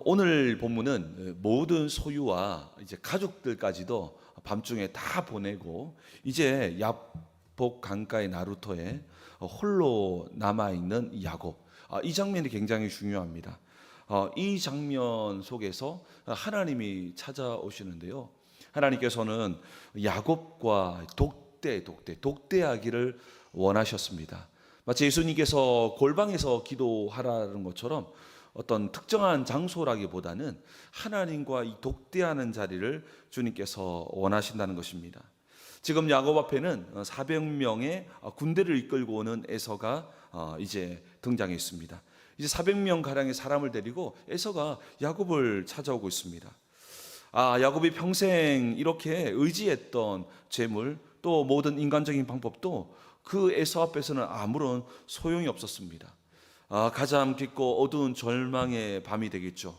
오늘 본문은 모든 소유와 이제 가족들까지도 밤중에 다 보내고 이제 야복 강가의 나루터에 홀로 남아 있는 야곱. 이 장면이 굉장히 중요합니다. 이 장면 속에서 하나님이 찾아오시는데요. 하나님께서는 야곱과 독대하기를 원하셨습니다. 마치 예수님께서 골방에서 기도하라는 것처럼 어떤 특정한 장소라기보다는 하나님과 이 독대하는 자리를 주님께서 원하신다는 것입니다. 지금 야곱 앞에는 400명의 군대를 이끌고 오는 에서가 이제 등장했습니다. 이제 400명 가량의 사람을 데리고 에서가 야곱을 찾아오고 있습니다. 야곱이 평생 이렇게 의지했던 재물 또 모든 인간적인 방법도 그 에서 앞에서는 아무런 소용이 없었습니다. 가장 깊고 어두운 절망의 밤이 되겠죠.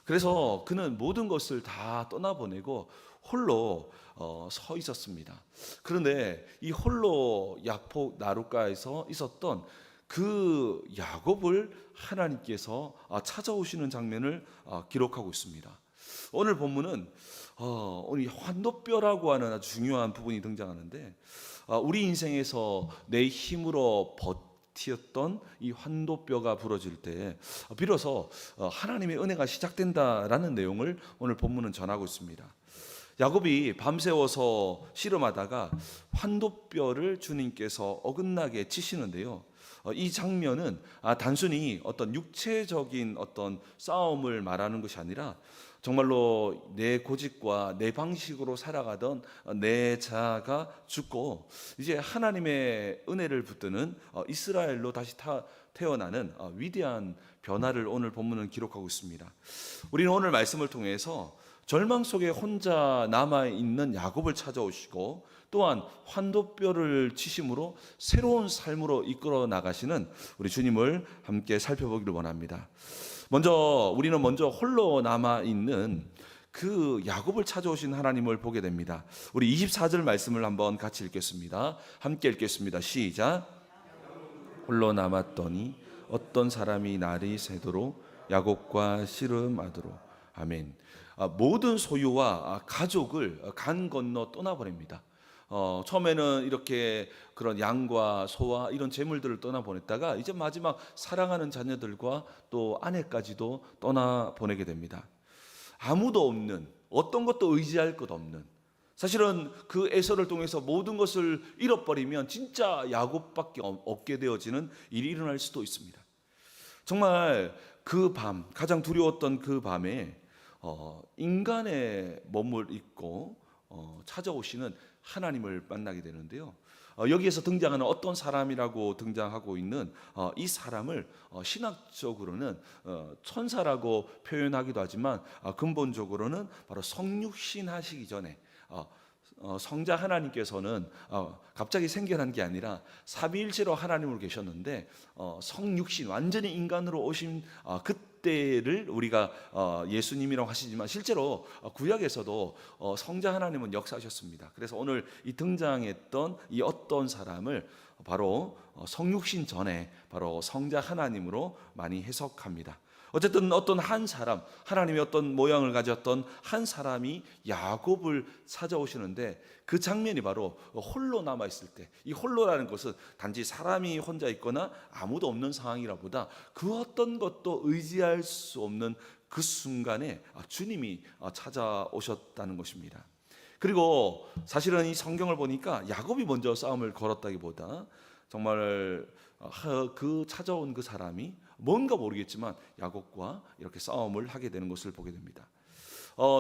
그래서 그는 모든 것을 다 떠나보내고 홀로 서 있었습니다. 그런데 이 홀로 야복 나룻가에서 있었던 그 야곱을 하나님께서 찾아오시는 장면을 기록하고 있습니다. 오늘 본문은 우리 환도뼈라고 하는 아주 중요한 부분이 등장하는데, 우리 인생에서 내 힘으로 버티었던 이 환도뼈가 부러질 때 비로소 하나님의 은혜가 시작된다라는 내용을 오늘 본문은 전하고 있습니다. 야곱이 밤새워서 씨름하다가 환도뼈를 주님께서 어긋나게 치시는데요. 이 장면은 단순히 어떤 육체적인 어떤 싸움을 말하는 것이 아니라 정말로 내 고집과 내 방식으로 살아가던 내 자아가 죽고 이제 하나님의 은혜를 붙드는 이스라엘로 다시 태어나는 위대한 변화를 오늘 본문은 기록하고 있습니다. 우리는 오늘 말씀을 통해서 절망 속에 혼자 남아있는 야곱을 찾아오시고 또한 환도뼈를 치심으로 새로운 삶으로 이끌어 나가시는 우리 주님을 함께 살펴보기를 원합니다. 우리는 먼저 홀로 남아있는 그 야곱을 찾아오신 하나님을 보게 됩니다. 우리 24절 말씀을 한번 같이 읽겠습니다. 함께 읽겠습니다. 시작. 홀로 남았더니 어떤 사람이 날이 새도록 야곱과 씨름하도록. 아멘. 모든 소유와 가족을 강 건너 떠나보냅니다. 처음에는 이렇게 그런 양과 소와 이런 재물들을 떠나보냈다가 이제 마지막 사랑하는 자녀들과 또 아내까지도 떠나보내게 됩니다. 아무도 없는, 어떤 것도 의지할 것 없는, 사실은 그 에서를 통해서 모든 것을 잃어버리면 진짜 야곱밖에 없게 되어지는 일이 일어날 수도 있습니다. 정말 그 밤, 가장 두려웠던 그 밤에 인간의 몸을 입고 찾아오시는 하나님을 만나게 되는데요. 여기에서 등장하는 어떤 사람이라고 등장하고 있는 이 사람을 신학적으로는 천사라고 표현하기도 하지만 근본적으로는 바로 성육신 하시기 전에 성자 하나님께서는 갑자기 생겨난 게 아니라 삼위일체로 하나님으로 계셨는데 성육신 완전히 인간으로 오신 그때를 우리가 예수님이라고 하시지만 실제로 구약에서도 성자 하나님은 역사하셨습니다. 그래서 오늘 이 등장했던 이 어떤 사람을 바로 성육신 전에 바로 성자 하나님으로 많이 해석합니다. 어쨌든 어떤 한 사람, 하나님의 어떤 모양을 가졌던 한 사람이 야곱을 찾아오시는데 그 장면이 바로 홀로 남아있을 때, 이 홀로라는 것은 단지 사람이 혼자 있거나 아무도 없는 상황이라보다 그 어떤 것도 의지할 수 없는 그 순간에 주님이 찾아오셨다는 것입니다. 그리고 사실은 이 성경을 보니까 야곱이 먼저 싸움을 걸었다기보다 정말 그 찾아온 그 사람이 뭔가 모르겠지만 야곱과 이렇게 싸움을 하게 되는 것을 보게 됩니다.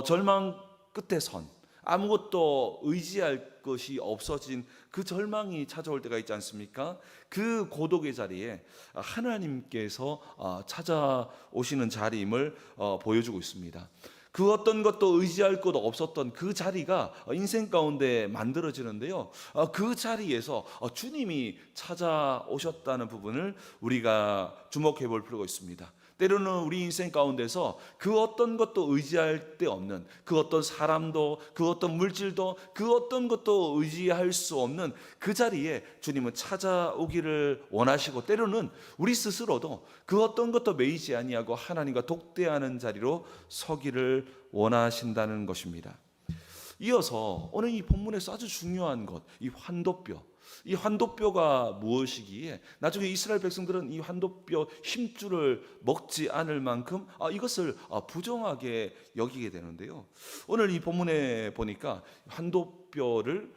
절망 끝에 선, 아무것도 의지할 것이 없어진 그 절망이 찾아올 때가 있지 않습니까? 그 고독의 자리에 하나님께서 찾아오시는 자리임을 보여주고 있습니다. 그 어떤 것도 의지할 것 없었던 그 자리가 인생 가운데 만들어지는데요. 그 자리에서 주님이 찾아오셨다는 부분을 우리가 주목해 볼 필요가 있습니다. 때로는 우리 인생 가운데서 그 어떤 것도 의지할 데 없는, 그 어떤 사람도, 그 어떤 물질도, 그 어떤 것도 의지할 수 없는 그 자리에 주님은 찾아오기를 원하시고, 때로는 우리 스스로도 그 어떤 것도 매이지 아니하고 하나님과 독대하는 자리로 서기를 원하신다는 것입니다. 이어서 오늘 이 본문에서 아주 중요한 것, 이 환도뼈. 이 환도뼈가 무엇이기에 나중에 이스라엘 백성들은 이 환도뼈 힘줄을 먹지 않을 만큼 이것을 부정하게 여기게 되는데요. 오늘 이 본문에 보니까 환도뼈를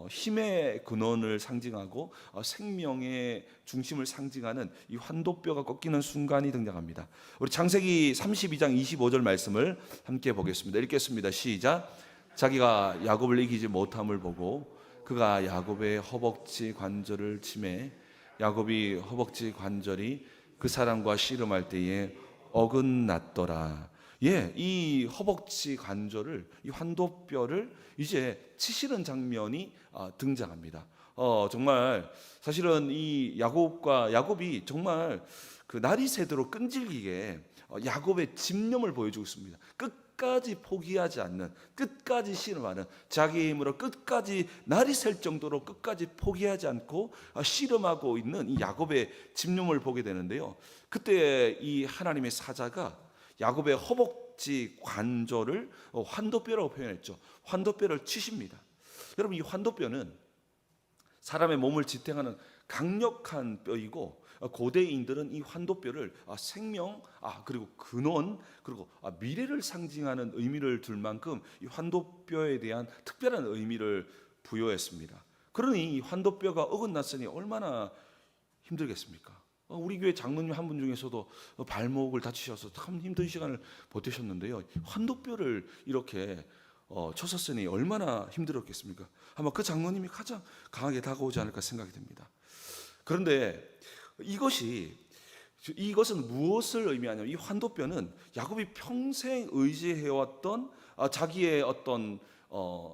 힘의 근원을 상징하고 생명의 중심을 상징하는 이 환도뼈가 꺾이는 순간이 등장합니다. 우리 창세기 32장 25절 말씀을 함께 보겠습니다. 읽겠습니다. 시작. 자기가 야곱을 이기지 못함을 보고 그가 야곱의 허벅지 관절을 치매 야곱이 허벅지 관절이 그 사람과 씨름할 때에 어긋났더라. 이 허벅지 관절을, 이 환도뼈를 이제 치시는 장면이 등장합니다. 정말 사실은 이 야곱이 정말 그 날이 새도록 끈질기게 야곱의 집념을 보여주고 있습니다. 끝까지 포기하지 않는, 끝까지 씨름하는, 자기 힘으로 끝까지 날이 샐 정도로 끝까지 포기하지 않고 씨름하고 있는 이 야곱의 집념을 보게 되는데요. 그때 이 하나님의 사자가 야곱의 허벅지 관절을 환도뼈라고 표현했죠. 환도뼈를 치십니다. 여러분, 이 환도뼈는 사람의 몸을 지탱하는 강력한 뼈이고, 고대인들은 이 환도뼈를 생명, 그리고 근원, 그리고 미래를 상징하는 의미를 둘 만큼 이 환도뼈에 대한 특별한 의미를 부여했습니다. 그러니 이 환도뼈가 어긋났으니 얼마나 힘들겠습니까? 우리 교회 장로님 한 분 중에서도 발목을 다치셔서 참 힘든 시간을 보내셨는데요. 환도뼈를 이렇게 쳤었으니 얼마나 힘들었겠습니까? 아마 그 장로님이 가장 강하게 다가오지 않을까 생각이 됩니다. 그런데 이것은 무엇을 의미하냐면, 이 환도뼈는 야곱이 평생 의지해왔던 자기의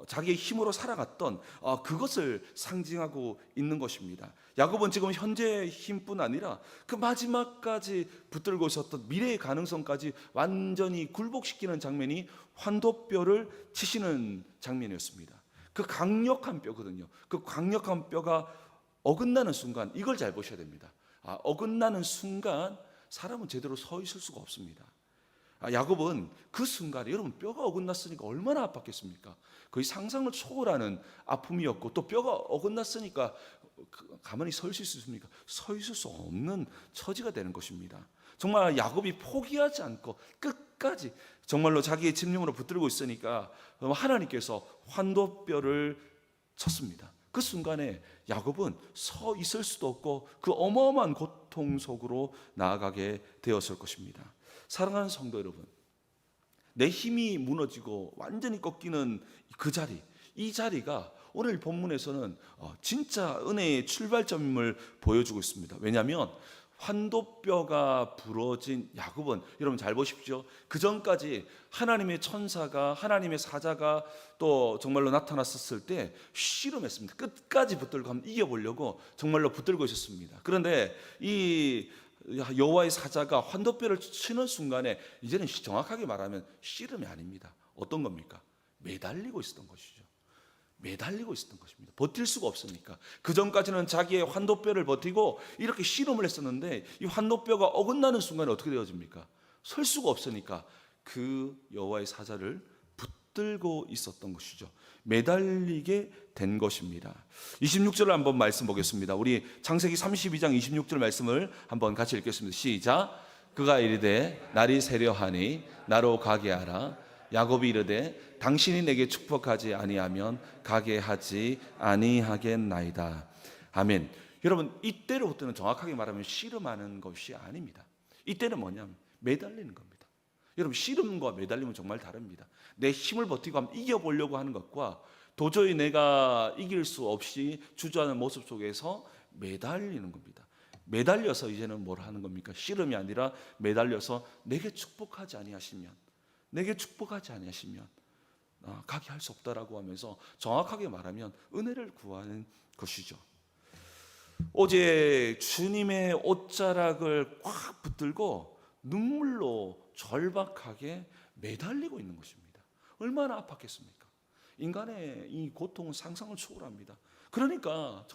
자기의 힘으로 살아갔던 그것을 상징하고 있는 것입니다. 야곱은 지금 현재의 힘뿐 아니라 그 마지막까지 붙들고 있었던 미래의 가능성까지 완전히 굴복시키는 장면이 환도뼈를 치시는 장면이었습니다. 그 강력한 뼈거든요. 그 강력한 뼈가 어긋나는 순간, 이걸 잘 보셔야 됩니다. 어긋나는 순간 사람은 제대로 서 있을 수가 없습니다. 야곱은 그 순간에, 여러분, 뼈가 어긋났으니까 얼마나 아팠겠습니까? 거의 상상을 초월하는 아픔이었고, 또 뼈가 어긋났으니까 가만히 서 있을 수 있습니까? 서 있을 수 없는 처지가 되는 것입니다. 정말 야곱이 포기하지 않고 끝까지 정말로 자기의 집념으로 붙들고 있으니까 하나님께서 환도뼈를 쳤습니다. 그 순간에 야곱은 서 있을 수도 없고 그 어마어마한 고통 속으로 나아가게 되었을 것입니다. 사랑하는 성도 여러분, 내 힘이 무너지고 완전히 꺾이는 그 자리, 이 자리가 오늘 본문에서는 진짜 은혜의 출발점임을 보여주고 있습니다. 왜냐하면 환도뼈가 부러진 야곱은, 여러분 잘 보십시오. 그 전까지 하나님의 천사가, 하나님의 사자가 또 정말로 나타났었을 때 씨름했습니다. 끝까지 붙들고 한번 이겨보려고 정말로 붙들고 있었습니다. 그런데 이 여호와의 사자가 환도뼈를 치는 순간에 이제는 정확하게 말하면 씨름이 아닙니다. 어떤 겁니까? 매달리고 있었던 것이죠. 매달리고 있었던 것입니다. 버틸 수가 없으니까. 그 전까지는 자기의 환도뼈를 버티고 이렇게 씨름을 했었는데, 이 환도뼈가 어긋나는 순간에 어떻게 되어집니까? 설 수가 없으니까 그 여호와의 사자를 붙들고 있었던 것이죠. 매달리게 된 것입니다. 26절을 한번 말씀 보겠습니다. 우리 창세기 32장 26절 말씀을 한번 같이 읽겠습니다. 시작. 그가 이르되 날이 새려하니 나로 가게 하라. 야곱이 이르되 당신이 내게 축복하지 아니하면 가게 하지 아니하겠나이다. 아멘. 여러분, 이때로부터는 정확하게 말하면 씨름하는 것이 아닙니다. 이때는 뭐냐면 매달리는 겁니다. 여러분, 씨름과 매달림은 정말 다릅니다. 내 힘을 버티고 한번 이겨보려고 하는 것과 도저히 내가 이길 수 없이 주저하는 모습 속에서 매달리는 겁니다. 매달려서 이제는 뭘 하는 겁니까? 씨름이 아니라 매달려서 내게 축복하지 아니하시면 내게 축복하지 아니하시면 가게 할 수 없다라고 하면서 정확하게 말하면 은혜를 구하는 것이죠. 어제 주님의 옷자락을 꽉 붙들고 눈물로 절박하게 매달리고 있는 것입니다. 얼마나 아팠겠습니까? 인간의 이 고통은 상상을 초월합니다. 그러니까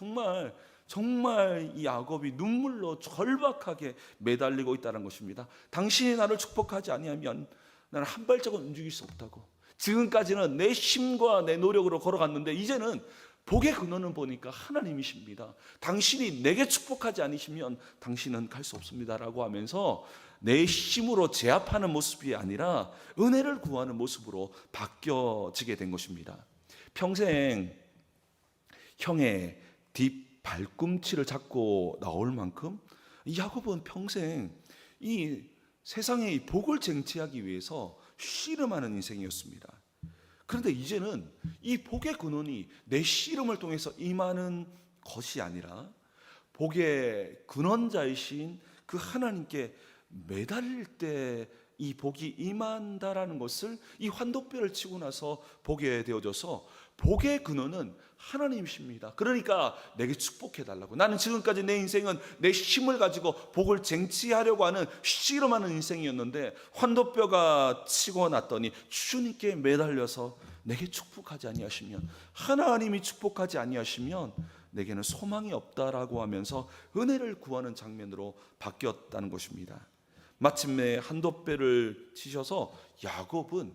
정말 이 야곱이 눈물로 절박하게 매달리고 있다는 것입니다. 당신이 나를 축복하지 아니하면 나는 한 발짝은 움직일 수 없다고. 지금까지는 내 힘과 내 노력으로 걸어갔는데 이제는 복의 근원은 보니까 하나님이십니다. 당신이 내게 축복하지 않으시면 당신은 갈 수 없습니다라고 하면서 내 힘으로 제압하는 모습이 아니라 은혜를 구하는 모습으로 바뀌어지게 된 것입니다. 평생 형의 뒷발꿈치를 잡고 나올 만큼 야곱은 평생 이 세상의 복을 쟁취하기 위해서 씨름하는 인생이었습니다. 그런데 이제는 이 복의 근원이 내 씨름을 통해서 임하는 것이 아니라 복의 근원자이신 그 하나님께 매달릴 때 이 복이 임한다라는 것을 이 환도뼈를 치고 나서 보게 되어져서 복의 근원은 하나님이십니다. 그러니까 내게 축복해 달라고. 나는 지금까지 내 인생은 내 힘을 가지고 복을 쟁취하려고 하는 씨름하는 인생이었는데 환도뼈가 치고 났더니 주님께 매달려서 내게 축복하지 아니하시면, 하나님이 축복하지 아니하시면 내게는 소망이 없다라고 하면서 은혜를 구하는 장면으로 바뀌었다는 것입니다. 마침내 한도뼈를 치셔서 야곱은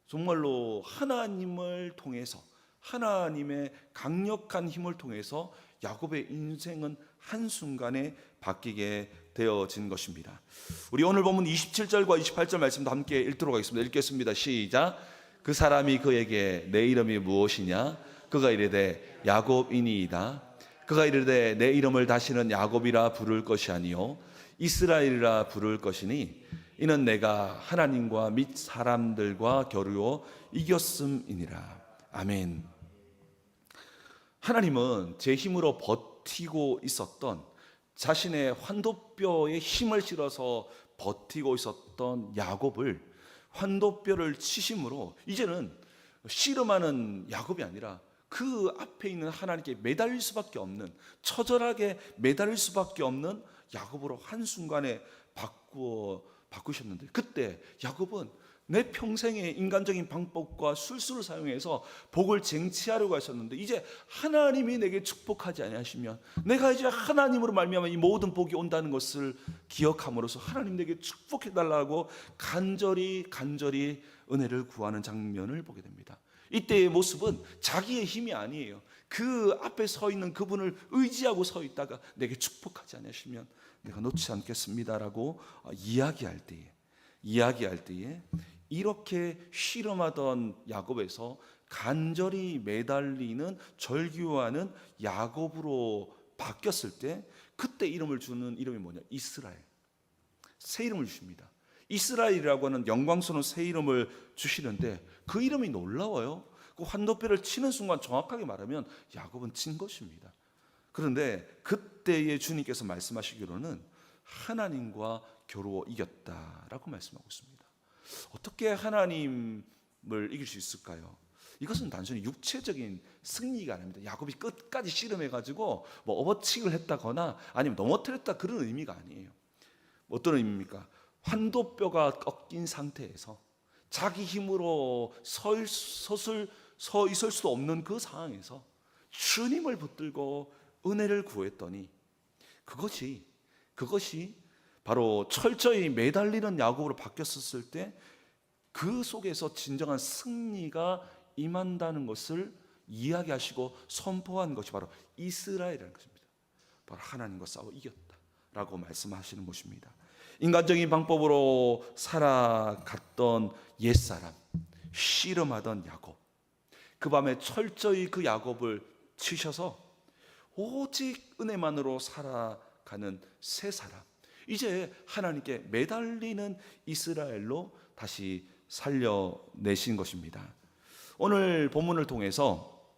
정말로 하나님을 통해서, 하나님의 강력한 힘을 통해서 야곱의 인생은 한순간에 바뀌게 되어진 것입니다. 우리 오늘 본문 27절과 28절 말씀도 함께 읽도록 하겠습니다. 읽겠습니다. 시작. 그 사람이 그에게 내 이름이 무엇이냐? 그가 이르되 야곱이니이다. 그가 이르되 내 이름을 다시는 야곱이라 부를 것이 아니요 이스라엘이라 부를 것이니 이는 내가 하나님과 및 사람들과 겨루어 이겼음이니라. 아멘. 하나님은 제 힘으로 버티고 있었던, 자신의 환도뼈에 힘을 실어서 버티고 있었던 야곱을 환도뼈를 치심으로 이제는 씨름하는 야곱이 아니라 그 앞에 있는 하나님께 매달릴 수밖에 없는, 처절하게 매달릴 수밖에 없는 야곱으로 한순간에 바꾸셨는데, 그때 야곱은 내 평생의 인간적인 방법과 술수를 사용해서 복을 쟁취하려고 하셨는데 이제 하나님이 내게 축복하지 아니하시면 내가 이제 하나님으로 말미암아 이 모든 복이 온다는 것을 기억함으로써 하나님 내게 축복해 달라고 간절히 은혜를 구하는 장면을 보게 됩니다. 이때의 모습은 자기의 힘이 아니에요. 그 앞에 서 있는 그분을 의지하고 서 있다가 내게 축복하지 않으시면 내가 놓지 않겠습니다라고 이야기할 때에 이렇게 씨름하던 야곱에서 간절히 매달리는 절규하는 야곱으로 바뀌었을 때, 그때 이름을 주는 이름이 뭐냐? 이스라엘. 새 이름을 주십니다. 이스라엘이라고 하는 영광스러운 새 이름을 주시는데 그 이름이 놀라워요. 그 환도뼈를 치는 순간 정확하게 말하면 야곱은 친 것입니다. 그런데 그때의 주님께서 말씀하시기로는 하나님과 겨루어 이겼다라고 말씀하고 있습니다. 어떻게 하나님을 이길 수 있을까요? 이것은 단순히 육체적인 승리가 아닙니다. 야곱이 끝까지 씨름해가지고 뭐 오버칙을 했다거나 아니면 넘어뜨렸다 그런 의미가 아니에요. 어떤 의미입니까? 환도뼈가 꺾인 상태에서 자기 힘으로 서 있을 수도 없는 그 상황에서 주님을 붙들고 은혜를 구했더니 그것이 바로 철저히 매달리는 야곱으로 바뀌었을 때 그 속에서 진정한 승리가 임한다는 것을 이야기하시고 선포한 것이 바로 이스라엘이라는 것입니다. 바로 하나님과 싸워 이겼다라고 말씀하시는 것입니다. 인간적인 방법으로 살아갔던 옛사람, 씨름하던 야곱, 그 밤에 철저히 그 야곱을 치셔서 오직 은혜만으로 살아가는 새 사람, 이제 하나님께 매달리는 이스라엘로 다시 살려내신 것입니다. 오늘 본문을 통해서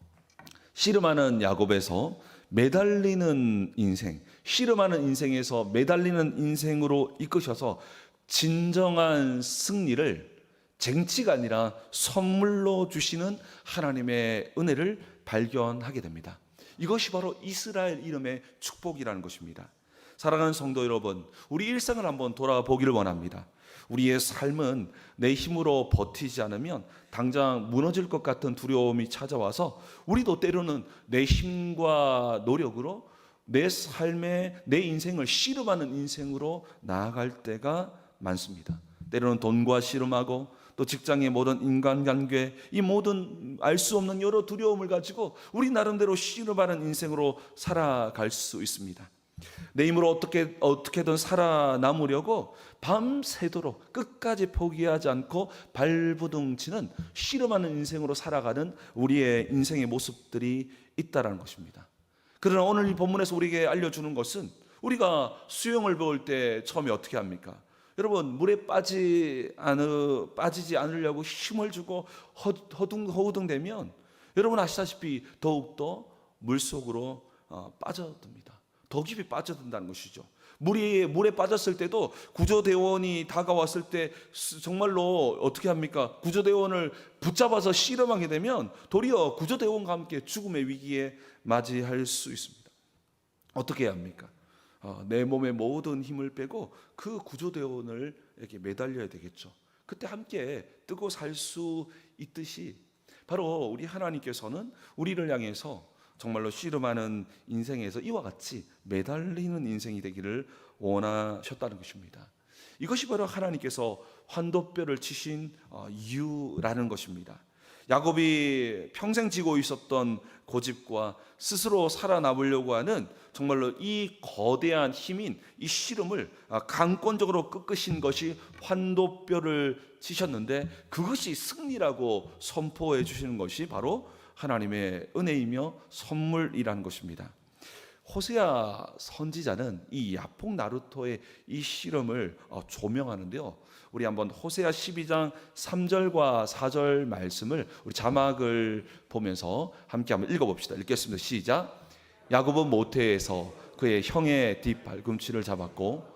씨름하는 야곱에서 매달리는 인생, 씨름하는 인생에서 매달리는 인생으로 이끄셔서 진정한 승리를 쟁취가 아니라 선물로 주시는 하나님의 은혜를 발견하게 됩니다. 이것이 바로 이스라엘 이름의 축복이라는 것입니다. 사랑하는 성도 여러분, 우리 일상을 한번 돌아보기를 원합니다. 우리의 삶은 내 힘으로 버티지 않으면 당장 무너질 것 같은 두려움이 찾아와서 우리도 때로는 내 힘과 노력으로 내 삶의 내 인생을 씨름하는 인생으로 나아갈 때가 많습니다. 때로는 돈과 씨름하고 또 직장의 모든 인간관계, 이 모든 알 수 없는 여러 두려움을 가지고 우리 나름대로 씨름하는 인생으로 살아갈 수 있습니다. 내 힘으로 어떻게든 살아남으려고 밤새도록 끝까지 포기하지 않고 발부둥치는 씨름하는 인생으로 살아가는 우리의 인생의 모습들이 있다는 것입니다. 그러나 오늘 이 본문에서 우리에게 알려주는 것은 우리가 수영을 배울 때 처음에 어떻게 합니까? 여러분, 물에 빠지지 않으려고 힘을 주고 허우등대면 여러분 아시다시피 더욱더 물속으로 빠져듭니다. 더 깊이 빠져든다는 것이죠. 물에 빠졌을 때도 구조대원이 다가왔을 때 정말로 어떻게 합니까? 구조대원을 붙잡아서 씨름하게 되면 도리어 구조대원과 함께 죽음의 위기에 맞이할 수 있습니다. 어떻게 해야 합니까? 내 몸의 모든 힘을 빼고 그 구조대원을 이렇게 매달려야 되겠죠. 그때 함께 뜨고 살 수 있듯이 바로 우리 하나님께서는 우리를 향해서 정말로 씨름하는 인생에서 이와 같이 매달리는 인생이 되기를 원하셨다는 것입니다. 이것이 바로 하나님께서 환도뼈를 치신 이유라는 것입니다. 야곱이 평생 지고 있었던 고집과 스스로 살아남으려고 하는 정말로 이 거대한 힘인 이 씨름을 강권적으로 꺾으신 것이 환도뼈를 치셨는데, 그것이 승리라고 선포해 주시는 것이 바로 하나님의 은혜이며 선물이라는 것입니다. 호세아 선지자는 이 야폭 나루토의 이 씨름을 조명하는데요. 우리 한번 호세아 12장 3절과 4절 말씀을 우리 자막을 보면서 함께 한번 읽어봅시다. 읽겠습니다. 시작. 야곱은 모태에서 그의 형의 뒷발꿈치를 잡았고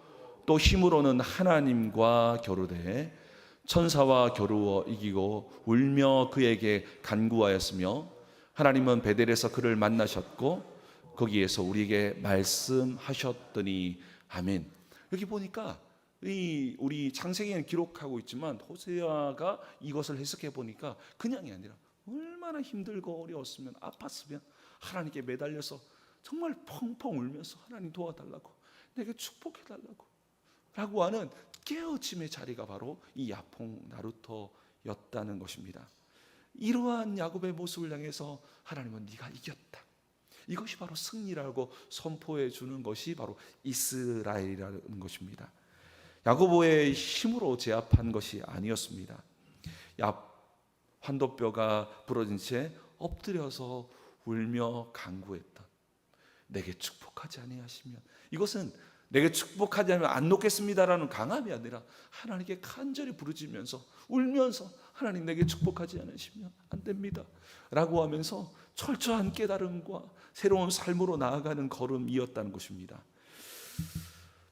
또 힘으로는 하나님과 겨루되 천사와 겨루어 이기고 울며 그에게 간구하였으며 하나님은 베델에서 그를 만나셨고 거기에서 우리에게 말씀하셨더니 아멘. 여기 보니까 우리 창세기에는 기록하고 있지만 호세아가 이것을 해석해 보니까 그냥이 아니라 얼마나 힘들고 어려웠으면, 아팠으면 하나님께 매달려서 정말 펑펑 울면서 하나님 도와달라고, 내게 축복해달라고 라고 하는 깨어짐의 자리가 바로 이 야폭 나루토였다는 것입니다. 이러한 야곱의 모습을 향해서 하나님은 네가 이겼다, 이것이 바로 승리라고 선포해 주는 것이 바로 이스라엘이라는 것입니다. 야고보의 힘으로 제압한 것이 아니었습니다. 환도뼈가 부러진 채 엎드려서 울며 간구했던, 내게 축복하지 아니하시면, 이것은 내게 축복하지 않으면 안 놓겠습니다라는 강함이 아니라 하나님께 간절히 부르짖으면서 울면서 하나님 내게 축복하지 않으시면 안 됩니다 라고 하면서 철저한 깨달음과 새로운 삶으로 나아가는 걸음이었다는 것입니다.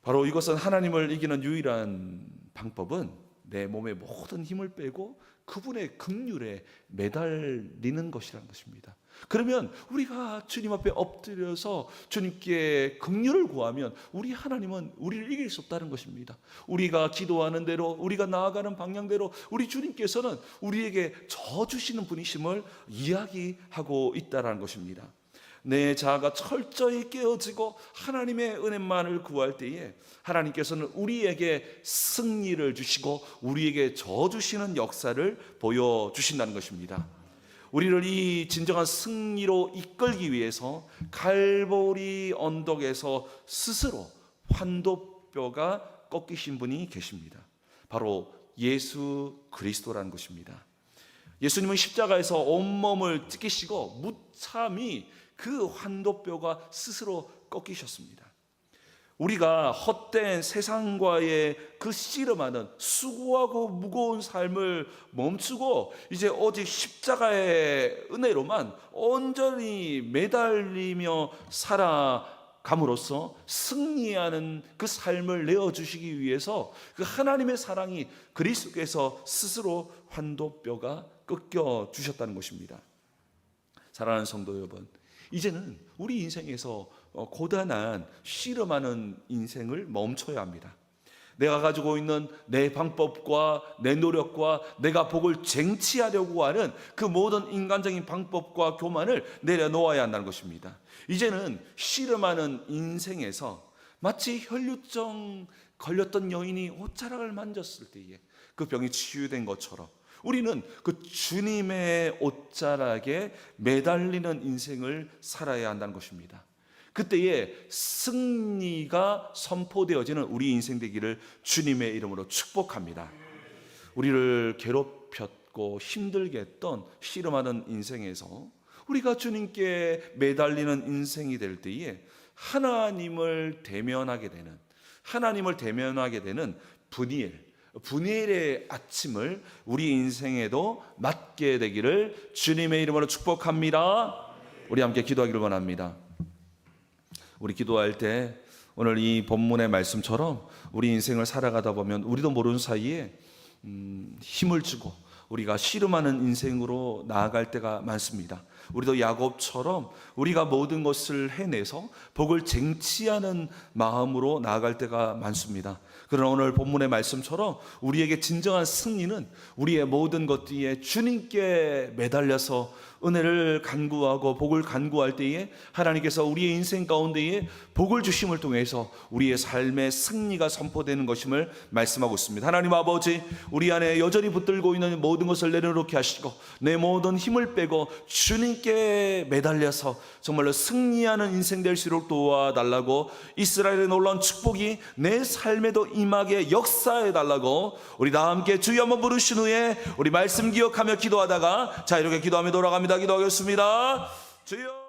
바로 이것은 하나님을 이기는 유일한 방법은 내 몸의 모든 힘을 빼고 그분의 긍휼에 매달리는 것이라는 것입니다. 그러면 우리가 주님 앞에 엎드려서 주님께 긍휼을 구하면 우리 하나님은 우리를 이길 수 없다는 것입니다. 우리가 기도하는 대로, 우리가 나아가는 방향대로 우리 주님께서는 우리에게 저 주시는 분이심을 이야기하고 있다는 것입니다. 내 자아가 철저히 깨어지고 하나님의 은혜만을 구할 때에 하나님께서는 우리에게 승리를 주시고 우리에게 저 주시는 역사를 보여주신다는 것입니다. 우리를 이 진정한 승리로 이끌기 위해서 갈보리 언덕에서 스스로 환도뼈가 꺾이신 분이 계십니다. 바로 예수 그리스도라는 것입니다. 예수님은 십자가에서 온몸을 찢기시고 무참히 그 환도뼈가 스스로 꺾이셨습니다. 우리가 헛된 세상과의 그 씨름하는 수고하고 무거운 삶을 멈추고 이제 오직 십자가의 은혜로만 온전히 매달리며 살아가야 나아감으로써 승리하는 그 삶을 내어주시기 위해서 그 하나님의 사랑이 그리스도께서 스스로 환도뼈가 꺾여 주셨다는 것입니다. 사랑하는 성도 여러분, 이제는 우리 인생에서 고단한 씨름하는 인생을 멈춰야 합니다. 내가 가지고 있는 내 방법과 내 노력과 내가 복을 쟁취하려고 하는 그 모든 인간적인 방법과 교만을 내려놓아야 한다는 것입니다. 이제는 씨름하는 인생에서 마치 혈류증 걸렸던 여인이 옷자락을 만졌을 때에 그 병이 치유된 것처럼 우리는 그 주님의 옷자락에 매달리는 인생을 살아야 한다는 것입니다. 그때에 승리가 선포되어지는 우리 인생 되기를 주님의 이름으로 축복합니다. 우리를 괴롭혔고 힘들게 했던 씨름하는 인생에서 우리가 주님께 매달리는 인생이 될 때에 하나님을 대면하게 되는 분이엘의 아침을 우리 인생에도 맞게 되기를 주님의 이름으로 축복합니다. 우리 함께 기도하기를 원합니다. 우리 기도할 때 오늘 이 본문의 말씀처럼 우리 인생을 살아가다 보면 우리도 모르는 사이에 힘을 주고 우리가 씨름하는 인생으로 나아갈 때가 많습니다. 우리도 야곱처럼 우리가 모든 것을 해내서 복을 쟁취하는 마음으로 나아갈 때가 많습니다. 그러나 오늘 본문의 말씀처럼 우리에게 진정한 승리는 우리의 모든 것 뒤에 주님께 매달려서 은혜를 간구하고 복을 간구할 때에 하나님께서 우리의 인생 가운데에 복을 주심을 통해서 우리의 삶의 승리가 선포되는 것임을 말씀하고 있습니다. 하나님 아버지, 우리 안에 여전히 붙들고 있는 모든 것을 내려놓게 하시고 내 모든 힘을 빼고 주님께 매달려서 정말로 승리하는 인생 될수록 도와달라고, 이스라엘의 놀라운 축복이 내 삶에도 임하게 역사해 달라고 우리 다 함께 주여 한번 부르신 후에 우리 말씀 기억하며 기도하다가 자 이렇게 기도하며 돌아갑니다. 기도하겠습니다. 주여.